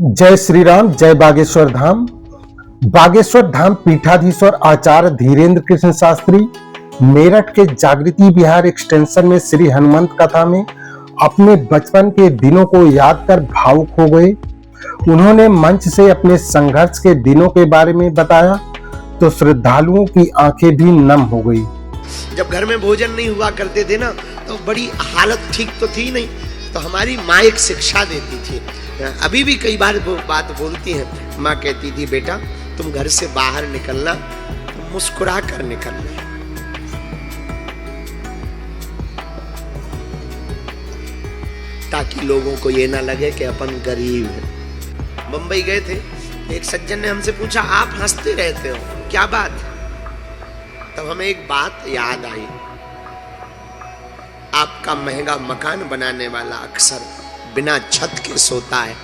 जय श्री राम, जय बागेश्वर धाम। बागेश्वर धाम पीठाधीश्वर आचार्य धीरेन्द्र कृष्ण शास्त्री मेरठ के जागृति विहार एक्सटेंशन में श्री हनुमंत कथा में अपने बचपन के दिनों को याद कर भावुक हो गए। उन्होंने मंच से अपने संघर्ष के दिनों के बारे में बताया तो श्रद्धालुओं की आंखें भी नम हो गई। जब घर में भोजन नहीं हुआ करते थे ना, तो बड़ी हालत ठीक तो थी नहीं, तो हमारी माँ एक शिक्षा देती थी। अभी भी कई बार वो बात बोलती है। माँ कहती थी, बेटा तुम घर से बाहर निकलना तो मुस्कुरा कर निकलना, ताकि लोगों को ये ना लगे कि अपन गरीब हैं। बंबई गए थे, एक सज्जन ने हमसे पूछा, आप हंसते रहते हो, क्या बात? तब हमें एक बात याद आई। आपका महंगा मकान बनाने वाला अक्सर बिना छत के सोता है,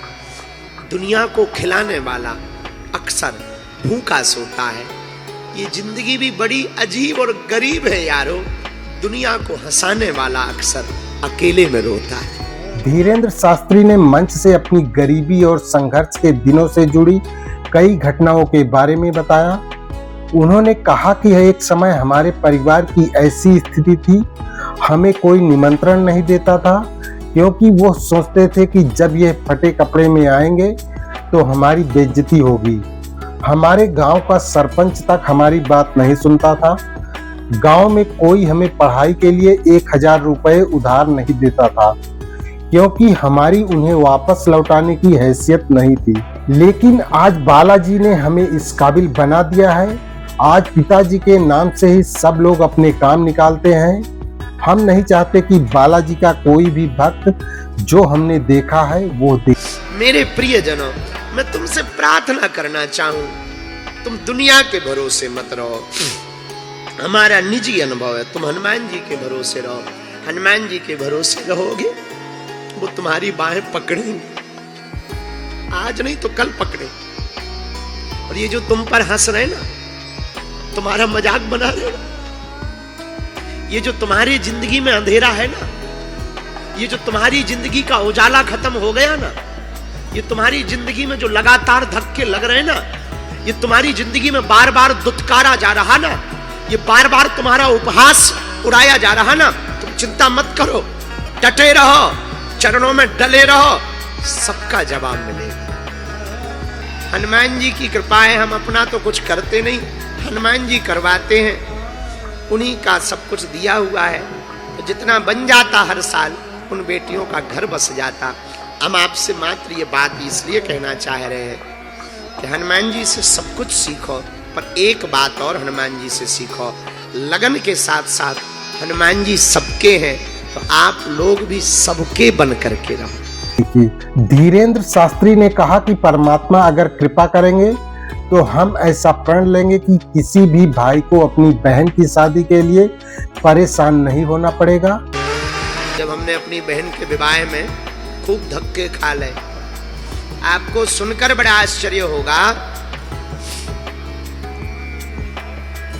दुनिया को खिलाने वाला अक्सर भूखा सोता है। ये जिंदगी भी बड़ी अजीब और गरीब है यारो। दुनिया को हंसाने वाला अक्सर अकेले में रोता है। धीरेन्द्र शास्त्री ने मंच से अपनी गरीबी और संघर्ष के दिनों से जुड़ी कई घटनाओं के बारे में बताया। उन्होंने कहा कि एक समय हमारे परिवार की ऐसी स्थिति थी, हमें कोई निमंत्रण नहीं देता था, क्योंकि वो सोचते थे कि जब ये फटे कपड़े में आएंगे तो हमारी बेइज्जती होगी। हमारे गांव का सरपंच तक हमारी बात नहीं सुनता था। गांव में कोई हमें पढ़ाई के लिए 1000 रुपए उधार नहीं देता था, क्योंकि हमारी उन्हें वापस लौटाने की हैसियत नहीं थी। लेकिन आज बालाजी ने हमें इस काबिल बना दिया है। आज पिताजी के नाम से ही सब लोग अपने काम निकालते हैं। हम नहीं चाहते कि बालाजी का कोई भी भक्त जो हमने देखा है वो देखे। मेरे प्रियजनों, मैं तुमसे प्रार्थना करना चाहूं, तुम दुनिया के भरोसे मत रहो। हमारा निजी अनुभव है, तुम हनुमान जी के भरोसे रहो। हनुमान जी के भरोसे रहोगे, वो तुम्हारी बाहें पकड़ेंगे, आज नहीं तो कल पकड़े। और ये जो तुम पर हंस रहे ना, तुम्हारा मजाक बना रहे ना, ये जो तुम्हारी जिंदगी में अंधेरा है ना, ये जो तुम्हारी जिंदगी का उजाला खत्म हो गया ना, ये तुम्हारी जिंदगी में जो लगातार धक्के लग रहे ना, ये तुम्हारी जिंदगी में बार बार दुत्कारा जा रहा ना, ये बार बार तुम्हारा उपहास उड़ाया जा रहा ना, तुम चिंता मत करो, डटे रहो, चरणों में डले रहो, सबका जवाब मिलेगा। हनुमान जी की कृपा है, हम अपना तो कुछ करते नहीं, हनुमान जी करवाते हैं। उन्हीं का सब कुछ दिया हुआ है, तो जितना बन जाता हर साल, उन बेटियों का घर बस जाता। हम आपसे मात्र ये बात इसलिए कहना चाह रहे हैं कि हनुमान जी से सब कुछ सीखो, पर एक बात और हनुमान जी से सीखो, लगन के साथ साथ हनुमान जी सबके हैं, तो आप लोग भी सबके बन करके रहो। धीरेन्द्र शास्त्री ने कहा कि परमात्मा अगर कृपा करेंगे तो हम ऐसा प्रण लेंगे कि किसी भी भाई को अपनी बहन की शादी के लिए परेशान नहीं होना पड़ेगा। जब हमने अपनी बहन के विवाह में खूब धक्के खा ले, आपको सुनकर बड़ा आश्चर्य होगा,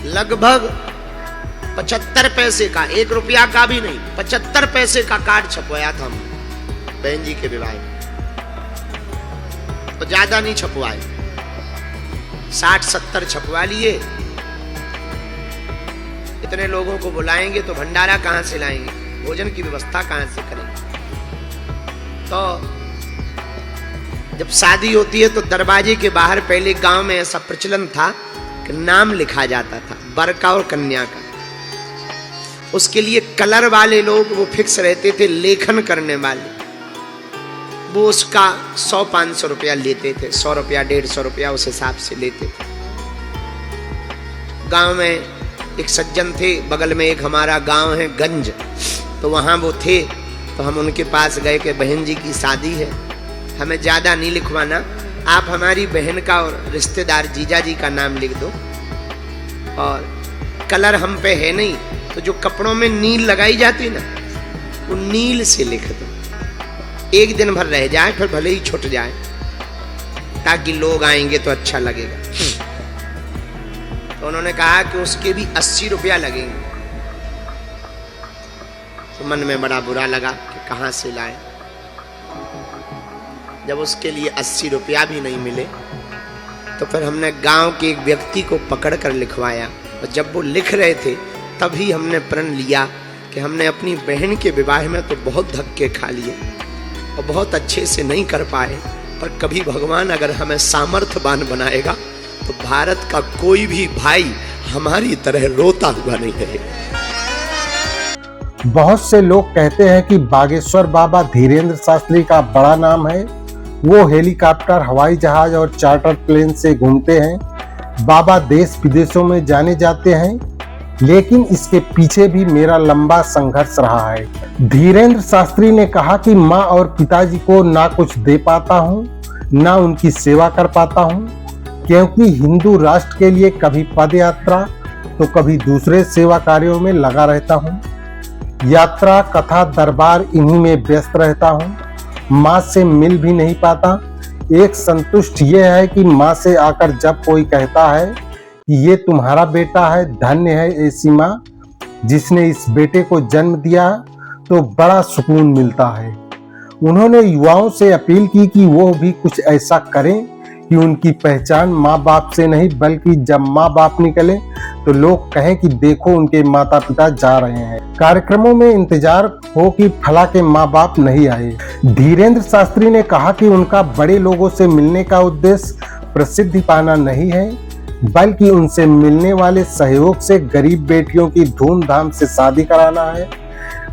लगभग 75 पैसे का, 1 रुपया का भी नहीं, 75 पैसे का कार्ड छपवाया था हम बहन जी के विवाह में। तो ज्यादा नहीं छपवाए, 60-70 छपवा लिए। इतने लोगों को बुलाएंगे तो भंडारा कहां से लाएंगे, भोजन की व्यवस्था कहां से करेंगे? तो जब शादी होती है तो दरवाजे के बाहर पहले गांव में ऐसा प्रचलन था कि नाम लिखा जाता था वर का और कन्या का। उसके लिए कलर वाले लोग वो फिक्स रहते थे, लेखन करने वाले, वो उसका 100-500 रुपया लेते थे, 100 रुपया 150 रुपया उस हिसाब से लेते थे। गांव में एक सज्जन थे, बगल में एक हमारा गांव है गंज, तो वहां वो थे, तो हम उनके पास गए कि बहन जी की शादी है, हमें ज्यादा नहीं लिखवाना, आप हमारी बहन का और रिश्तेदार जीजा जी का नाम लिख दो, और कलर हम पे है नहीं, तो जो कपड़ों में नील लगाई जाती ना, वो नील से लिख दो, एक दिन भर रह जाए, फिर भले ही छूट जाए, ताकि लोग आएंगे तो अच्छा लगेगा। तो उन्होंने कहा कि उसके भी 80 रुपया लगेंगे। तो मन में बड़ा बुरा लगा कि कहां से लाए। जब उसके लिए 80 रुपया भी नहीं मिले तो फिर हमने गांव के एक व्यक्ति को पकड़ कर लिखवाया, और जब वो लिख रहे थे तभी हमने प्रण लिया कि हमने अपनी बहन के विवाह में तो बहुत धक्के खा लिए और बहुत अच्छे से नहीं कर पाए, पर कभी भगवान अगर हमें सामर्थ्यवान बनाएगा तो भारत का कोई भी भाई हमारी तरह रोता हुआ नहीं रहेगा। बहुत से लोग कहते हैं कि बागेश्वर बाबा धीरेन्द्र शास्त्री का बड़ा नाम है। वो हेलीकॉप्टर, हवाई जहाज और चार्टर प्लेन से घूमते हैं। बाबा देश विदेशों में जाने जाते हैं, लेकिन इसके पीछे भी मेरा लंबा संघर्ष रहा है। धीरेन्द्र शास्त्री ने कहा कि माँ और पिताजी को ना कुछ दे पाता हूँ, ना उनकी सेवा कर पाता हूँ, क्योंकि हिंदू राष्ट्र के लिए कभी पद यात्रा तो कभी दूसरे सेवा कार्यों में लगा रहता हूँ। यात्रा, कथा, दरबार इन्हीं में व्यस्त रहता हूँ। माँ से मिल भी नहीं पाता। एक संतुष्ट ये है कि माँ से आकर जब कोई कहता है कि ये तुम्हारा बेटा है, धन्य है ऐसी माँ जिसने इस बेटे को जन्म दिया, तो बड़ा सुकून मिलता है। उन्होंने युवाओं से अपील की कि वो भी कुछ ऐसा करें कि उनकी पहचान माँ बाप से नहीं, बल्कि जब माँ बाप निकले तो लोग कहें कि देखो उनके माता पिता जा रहे हैं। कार्यक्रमों में इंतजार हो कि फला के माँ बाप नहीं आए। धीरेन्द्र शास्त्री ने कहा कि उनका बड़े लोगों से मिलने का उद्देश्य प्रसिद्धि पाना नहीं है, बल्कि उनसे मिलने वाले सहयोग से गरीब बेटियों की धूमधाम से शादी कराना है।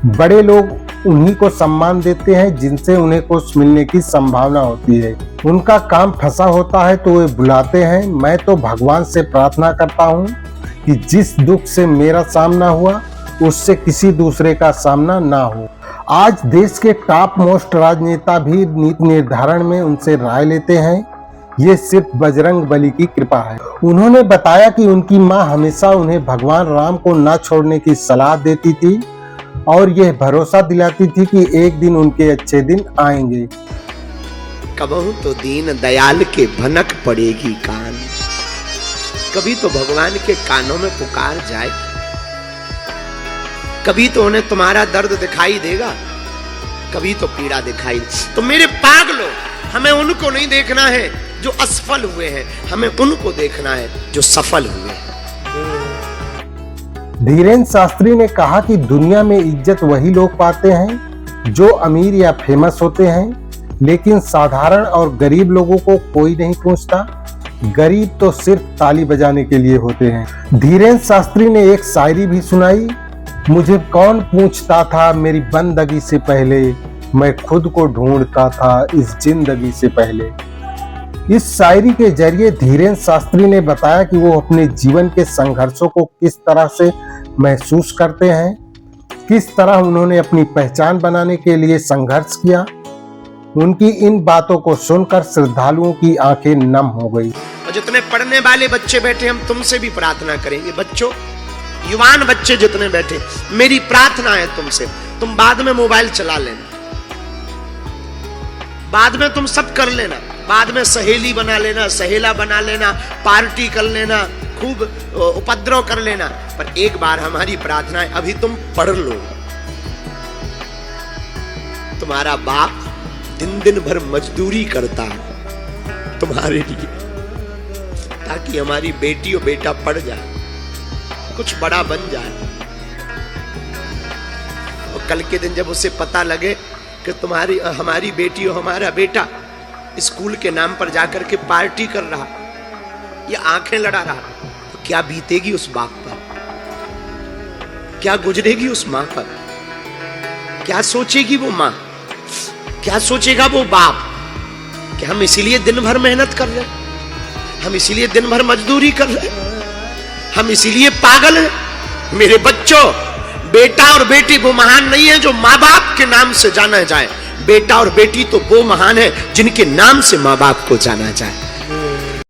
बड़े लोग उन्हीं को सम्मान देते हैं जिनसे उन्हें कुछ मिलने की संभावना होती है। उनका काम फंसा होता है तो वे बुलाते हैं। मैं तो भगवान से प्रार्थना करता हूँ कि जिस दुख से मेरा सामना हुआ उससे किसी दूसरे का सामना ना हो। आज देश के टॉप मोस्ट राजनेता भी नीति निर्धारण में उनसे राय लेते हैं। ये सिर्फ बजरंग बली की कृपा है। उन्होंने बताया कि उनकी माँ हमेशा उन्हें भगवान राम को ना छोड़ने की सलाह देती थी और यह भरोसा दिलाती थी कि एक दिन उनके अच्छे दिन आएंगे। कबहू तो दीन दयाल के भनक पड़ेगी कान, कभी तो भगवान के कानों में पुकार जाएगी, कभी तो उन्हें तुम्हारा दर्द दिखाई देगा, कभी तो पीड़ा दिखाई। तो मेरे पागलों, हमें उनको नहीं देखना है जो असफल हुए हैं, हमें उनको देखना है जो सफल हुए हैं। धीरेन्द्र शास्त्री ने कहा कि दुनिया में इज्जत वही लोग पाते हैं जो अमीर या फेमस होते हैं, लेकिन साधारण और गरीब लोगों को कोई नहीं पूछता। गरीब तो सिर्फ ताली बजाने के लिए होते हैं। धीरेन्द्र शास्त्री ने एक शायरी भी सुनाई। मुझे कौन पूछता था मेरी बंदगी से पहले, मैं खुद को ढूंढता था इस जिंदगी से पहले। इस शायरी के जरिए धीरेन्द्र शास्त्री ने बताया कि वो अपने जीवन के संघर्षों को किस तरह से महसूस करते हैं, किस तरह उन्होंने अपनी पहचान बनाने के लिए संघर्ष किया। उनकी इन बातों को सुनकर श्रद्धालुओं की आंखें नम हो गई। और जितने पढ़ने वाले बच्चे बैठे, हम तुमसे भी प्रार्थना करेंगे। बच्चों, युवान बच्चे जितने बैठे, मेरी प्रार्थना है तुमसे, तुम बाद में मोबाइल चला लेना, बाद में तुम सब कर लेना, बाद में सहेली बना लेना, सहेला बना लेना, पार्टी कर लेना, खूब उपद्रव कर लेना, पर एक बार हमारी प्रार्थना है, अभी तुम पढ़ लो। तुम्हारा बाप दिन दिन भर मजदूरी करता है तुम्हारे लिए, ताकि हमारी बेटी और बेटा पढ़ जाए, कुछ बड़ा बन जाए। और कल के दिन जब उसे पता लगे कि तुम्हारी हमारी बेटी और हमारा बेटा स्कूल के नाम पर जाकर के पार्टी कर रहा, या आंखें लड़ा रहा, तो क्या बीतेगी उस बाप पर, क्या गुजरेगी उस मां पर, क्या सोचेगी वो मां, क्या सोचेगा वो बाप कि हम इसीलिए दिन भर मेहनत कर रहे, हम इसीलिए दिन भर मजदूरी कर रहे, हम इसीलिए पागल हैं। मेरे बच्चों, बेटा और बेटी वो महान नहीं है जो माँ बाप के नाम से जाना जाए, बेटा और बेटी तो वो महान है जिनके नाम से माँ बाप को जाना जाए।